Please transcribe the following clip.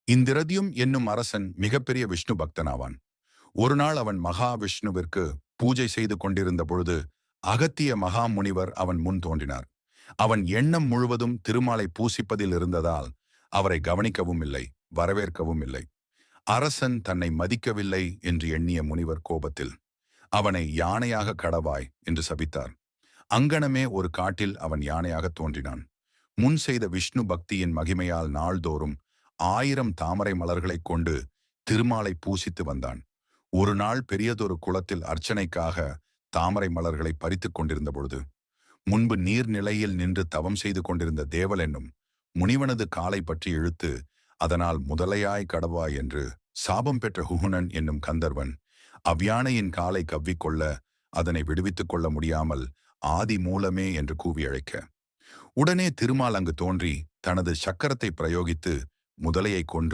இந்திரதியும் என்னும் அரசன் மிகப்பெரிய விஷ்ணு பக்தனாவான். ஒரு நாள் அவன் மகாவிஷ்ணுவிற்கு பூஜை செய்து கொண்டிருந்த பொழுது அகத்திய மகாமுனிவர் அவன் முன் தோன்றினார். அவன் எண்ணம் முழுவதும் திருமாலை பூசிப்பதில் இருந்ததால் அவரை கவனிக்கவும் இல்லை, வரவேற்கவும் இல்லை. அரசன் தன்னை மதிக்கவில்லை என்று எண்ணிய முனிவர் கோபத்தில் அவனை யானையாக கடவாய் என்று சபித்தார். அங்கனமே ஒரு காட்டில் அவன் யானையாக தோன்றினான். முன் செய்த விஷ்ணு பக்தியின் மகிமையால் நாள்தோறும் 1000 தாமரை மலர்களைக் கொண்டு திருமாலை பூசித்து வந்தான். ஒரு நாள் பெரியதொரு குளத்தில் அர்ச்சனைக்காக தாமரை மலர்களை பறித்துக் கொண்டிருந்த பொழுது முன்பு நீர்நிலையில் நின்று தவம் செய்து கொண்டிருந்த தேவல் என்னும் முனிவனது காலை பற்றி இழுத்து அதனால் முதலையாய் கடவாய் என்று சாபம் பெற்ற ஹுகுணன் என்னும் கந்தர்வன் அவ்யானையின் காலை கவ்விக்கொள்ள அதனை விடுவித்துக் கொள்ள முடியாமல் ஆதி மூலமே என்று கூவி அழைக்க உடனே திருமால் அங்கு தோன்றி தனது சக்கரத்தை பிரயோகித்து முதலையை கொன்று